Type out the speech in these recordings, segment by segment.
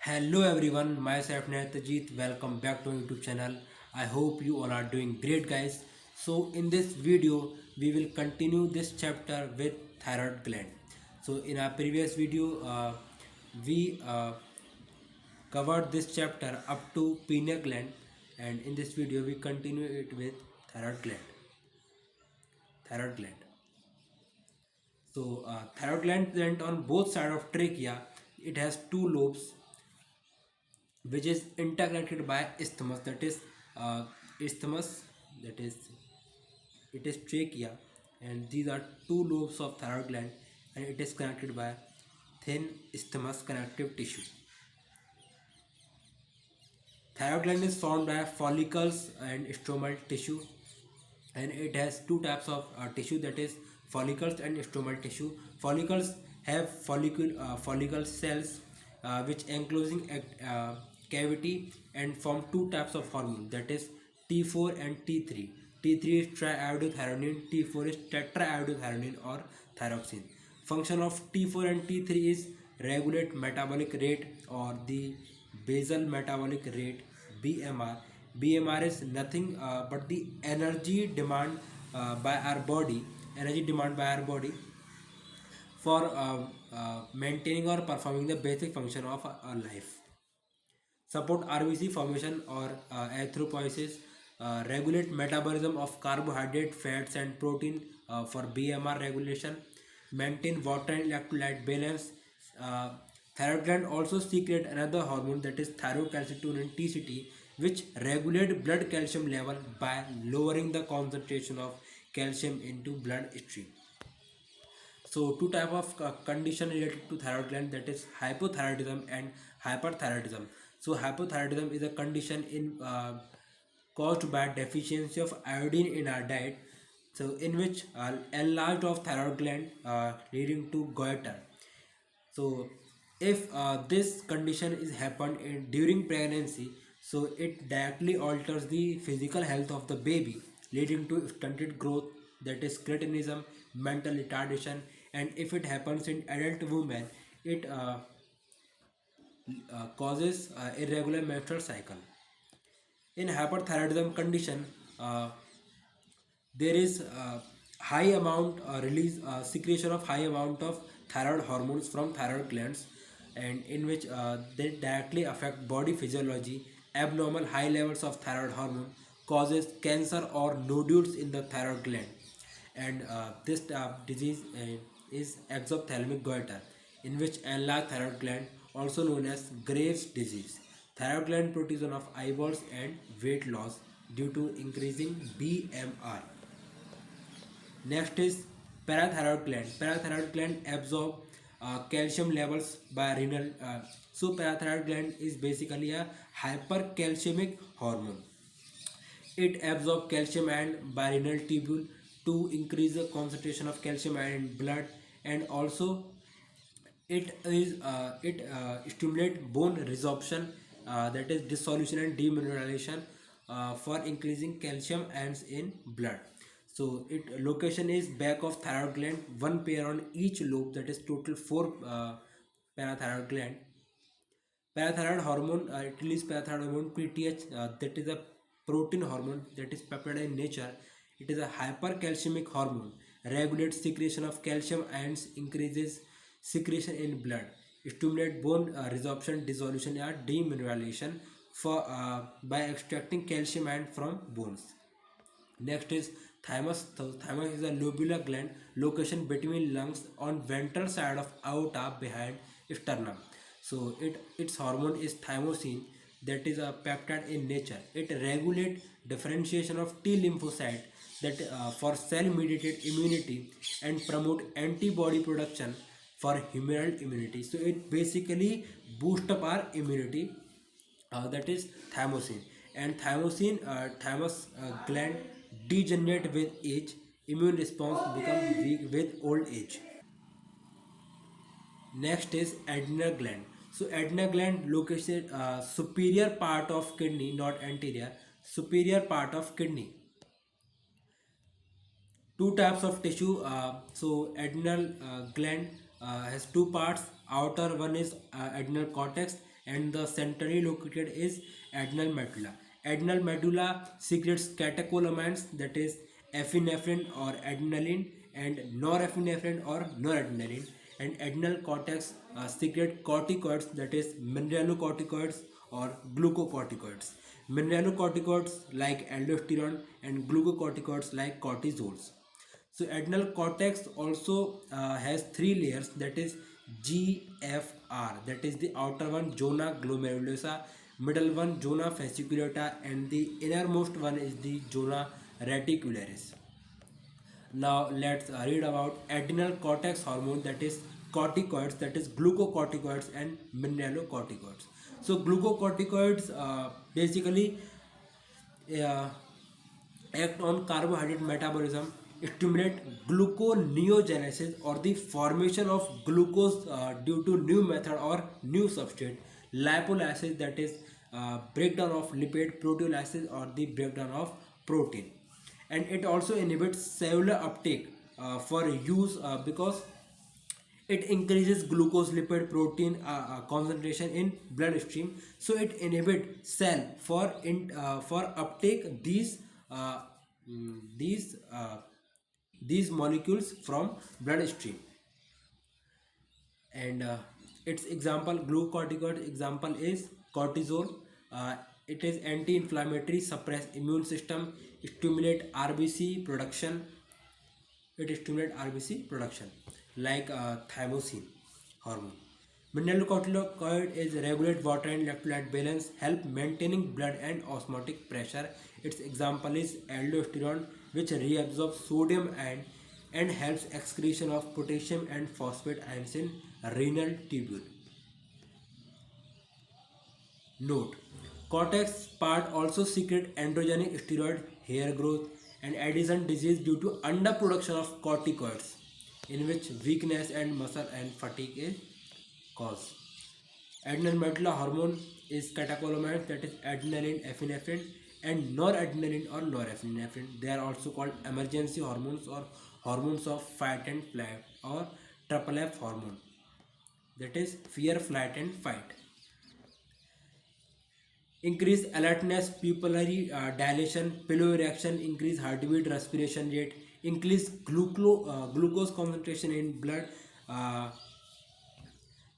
Hello everyone, myself Nehatajit. Welcome back to our YouTube channel. I hope you all are doing great, guys. So in this video, we will continue this chapter with thyroid gland. So in our previous video, we covered this chapter up to pineal gland, and in this video, we continue it with thyroid gland. Thyroid gland. Thyroid gland present on both sides of trachea. It has two lobes which is interconnected by isthmus, isthmus that is it is trachea, and these are two lobes of thyroid gland, and it is connected by thin isthmus connective tissue. Thyroid gland is formed by follicles and stromal tissue, and it has two types of tissue, that is follicles and stromal tissue. Follicles have follicle cells which enclosing a cavity and form two types of hormone, that is T4 and T3. T3 is triiodothyronine, T4 is tetraiodothyronine or thyroxine. Function of T4 and T3 is regulate metabolic rate or the basal metabolic rate, BMR. BMR is nothing but the energy demand by our body, for maintaining or performing the basic function of our life. Support RBC formation or erythropoiesis, regulate metabolism of carbohydrate, fats, and protein for BMR regulation, maintain water and electrolyte balance. Uh, Thyroid gland also secrete another hormone, that is thyrocalcitonin TCT, which regulate blood calcium level by lowering the concentration of calcium into blood stream. So two type of condition related to thyroid gland, that is hypothyroidism and hyperthyroidism. So hypothyroidism is a condition in caused by deficiency of iodine in our diet. So in which enlarged of thyroid gland leading to goiter. So if this condition is happened during pregnancy, so it directly alters the physical health of the baby, leading to stunted growth, that is cretinism, mental retardation. And if it happens in adult women, it causes irregular menstrual cycle. In hyperthyroidism condition, uh, there is high amount release secretion of high amount of thyroid hormones from thyroid glands, and in which they directly affect body physiology. Abnormal high levels of thyroid hormone causes cancer or nodules in the thyroid gland, and this disease is exophthalmic goiter, in which enlarged thyroid gland, also known as Graves' disease. Thyroid gland protrusion of eyeballs and weight loss due to increasing BMR. Next is parathyroid gland. Parathyroid gland absorb calcium levels by renal. So parathyroid gland is basically a hypercalcemic hormone. It absorbs calcium and by renal tubule to increase the concentration of calcium ion in blood, and also it stimulate bone resorption, that is dissolution and demineralization, for increasing calcium ions in blood. So it location is back of thyroid gland, one pair on each lobe, that is total four parathyroid gland. Parathyroid hormone, it releases parathyroid hormone PTH, that is a protein hormone, that is peptide in nature. It is a hypercalcemic hormone, regulates secretion of calcium ions, increases secretion in blood, stimulate bone resorption, dissolution or demineralization for by extracting calcium ion from bones. Next is thymus. So thymus is a lobular gland location between lungs on ventral side of aorta behind sternum. So its hormone is thymosin, that is a peptide in nature. It regulates differentiation of T lymphocyte, that for cell mediated immunity, and promote antibody production for humoral immunity. So it basically boosts up our immunity, that is thymosin. And thymus gland degenerate with age, immune response become weak with old age. Next is adrenal gland. So adrenal gland located superior part of kidney, not anterior, superior part of kidney. Two types of tissue. So adrenal gland has two parts. Outer one is adrenal cortex, and the centrally located is adrenal medulla. Adrenal medulla secretes catecholamines, that is epinephrine or adrenaline, and norepinephrine or noradrenaline, and adrenal cortex secrete corticoids, that is mineralocorticoids or glucocorticoids. Mineralocorticoids like aldosterone and glucocorticoids like cortisols. So adrenal cortex also has three layers, that is GFR, that is the outer one zona glomerulosa, middle one zona fasciculata, and the innermost one is the zona reticularis. Now let's read about adrenal cortex hormone, that is corticoids, that is glucocorticoids and mineralocorticoids. So glucocorticoids basically uh, act on carbohydrate metabolism, stimulate gluconeogenesis or the formation of glucose due to new method or new substrate, lipolysis, that is breakdown of lipid, proteolysis or the breakdown of protein, and it also inhibits cellular uptake for use because it increases glucose lipid protein concentration in bloodstream, so it inhibit cell for uptake uh, these these molecules from bloodstream. And its example, glucocorticoid example is cortisol. It is anti-inflammatory, suppress immune system, stimulate RBC production. It stimulates RBC production like thymosin hormone. Mineralocorticoid is regulate water and electrolyte balance, help maintaining blood and osmotic pressure. Its example is aldosterone, which reabsorbs sodium and helps excretion of potassium and phosphate ions in renal tubule. Note: cortex part also secrete androgenic steroid, hair growth, and Addison disease due to underproduction of corticoids, in which weakness and muscle and fatigue is caused. Adrenal medulla hormone is catecholamines, that is adrenaline, epinephrine, and noradrenaline or norepinephrine. They are also called emergency hormones or hormones of fight and flight or triple F hormone, that is fear, flight, and fight. Increase alertness, pupillary dilation, piloerection, increase heartbeat, respiration rate, increase glucose concentration in blood, uh,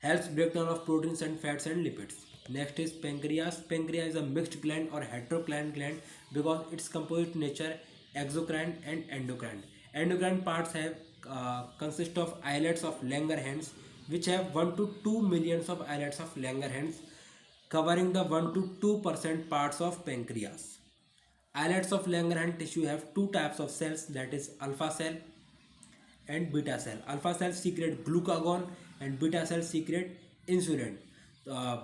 helps breakdown of proteins and fats and lipids. Next is pancreas. Pancreas is a mixed gland or heterocrine gland because its composite nature exocrine and endocrine. Endocrine parts have consist of islets of Langerhans, which have 1 to 2 millions of islets of Langerhans, covering the 1 to 2% parts of pancreas. Islets of Langerhans tissue have two types of cells, that is alpha cell and beta cell. Alpha cells secrete glucagon and beta cells secrete insulin.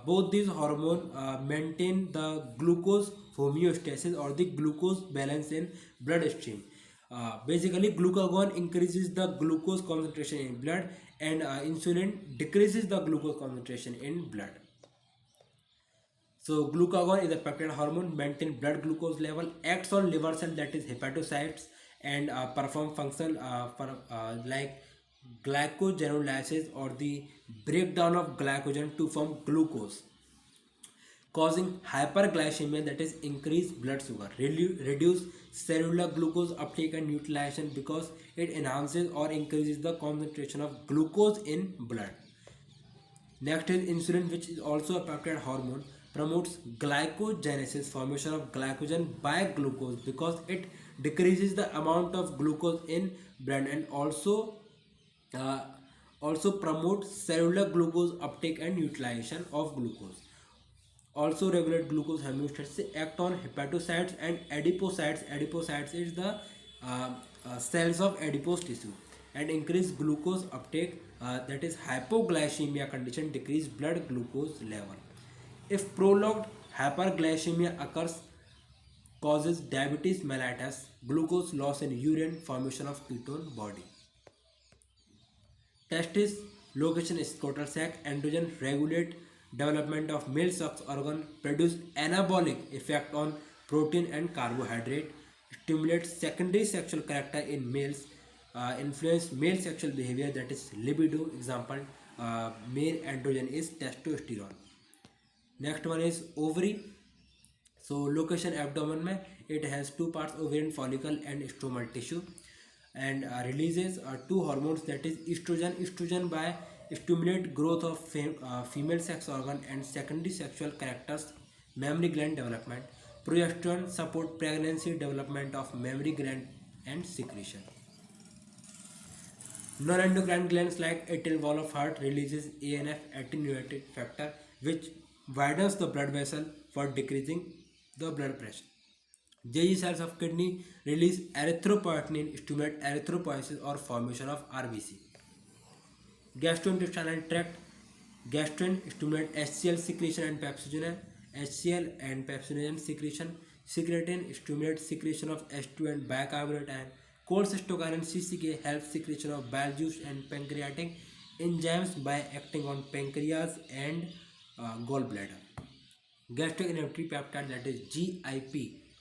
Both these hormones maintain the glucose homeostasis or the glucose balance in bloodstream. Basically, glucagon increases the glucose concentration in blood, and insulin decreases the glucose concentration in blood. So glucagon is a peptide hormone, maintain blood glucose level, acts on liver cell, that is hepatocytes, and perform function like glycogenolysis or the breakdown of glycogen to form glucose, causing hyperglycemia, that is increased blood sugar, reduce cellular glucose uptake and utilization because it enhances or increases the concentration of glucose in blood. Next is insulin, which is also a peptide hormone, promotes glycogenesis, formation of glycogen by glucose because it decreases the amount of glucose in blood, and uh, also promotes cellular glucose uptake and utilization of glucose. Also regulate glucose homeostasis, act on hepatocytes and adipocytes. Adipocytes is the cells of adipose tissue, and increase glucose uptake, that is hypoglycemia condition, decrease blood glucose level. If prolonged hyperglycemia occurs, causes diabetes mellitus, glucose loss in urine, formation of ketone body. Testis location is scrotal sac. Androgen regulate development of male sex organ, produce anabolic effect on protein and carbohydrate, stimulate secondary sexual character in males, influence male sexual behavior, that is libido. Example, male androgen is testosterone. Next one is ovary. So location abdomen mein it has two parts, ovarian follicle and stromal tissue, and releases two hormones, that is estrogen. Estrogen by stimulate growth of female sex organ and secondary sexual characters, mammary gland development. Progesterone support pregnancy, development of mammary gland and secretion. Non-endocrine glands like atrial wall of heart releases ANF, attenuated factor, which widens the blood vessel for decreasing the blood pressure. JG cells of kidney release erythropoietin, stimulate erythropoiesis or formation of RBC. Gastrointestinal tract, gastrin stimulate HCl secretion and pepsinogen. HCl and pepsinogen secretion. Secretin stimulates secretion of H2 and bicarbonate ion. Cholecystokinin CCK helps secretion of bile juice and pancreatic enzymes by acting on pancreas and gallbladder. Gastric inhibitory peptide, that is GIP,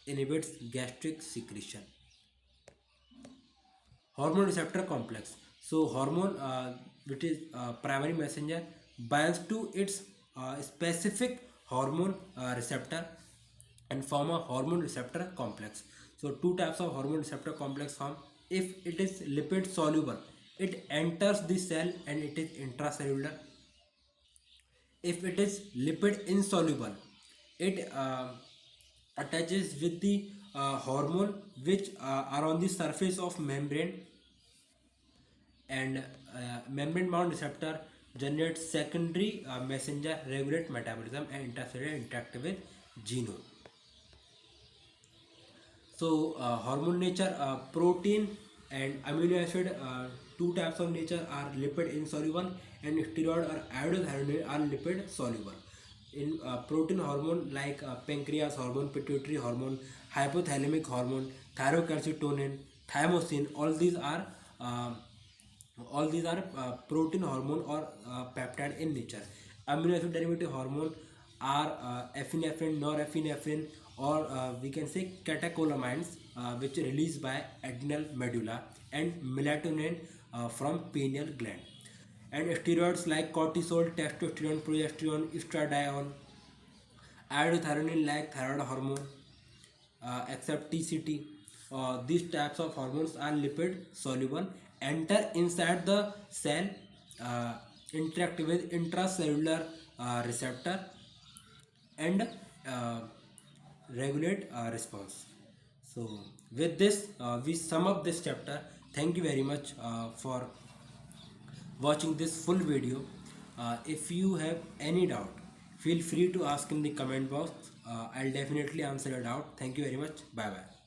inhibits gastric secretion. Hormone receptor complex. So hormone, which is primary messenger, binds to its specific hormone receptor and form a hormone receptor complex. So two types of hormone receptor complex form. If it is lipid soluble, it enters the cell and it is intracellular. If it is lipid insoluble, it attaches with the hormone which are on the surface of membrane, and membrane bound receptor generates secondary messenger, regulate metabolism and intercellular interact with genome. So hormone nature, protein and amino acid, two types of nature are lipid insoluble, and steroid or iodothyronine are lipid soluble. In protein hormone like pancreas hormone, pituitary hormone, hypothalamic hormone, thyrocalcitonin, thymosin, uh, all these are protein hormone or peptide in nature. Amino acid derivative hormone are epinephrine, norepinephrine, or we can say catecholamines, which are released by adrenal medulla, and melatonin from pineal gland. And steroids like cortisol, testosterone, progesterone, estradiol, iodothyronine like thyroid hormone, except TCT. These types of hormones are lipid soluble, enter inside the cell, uh, interact with intracellular receptor, and uh, regulate response. So with this, we sum up this chapter. Thank you very much for watching this full video. If you have any doubt, feel free to ask in the comment box. I'll definitely answer your doubt. Thank you very much. Bye bye.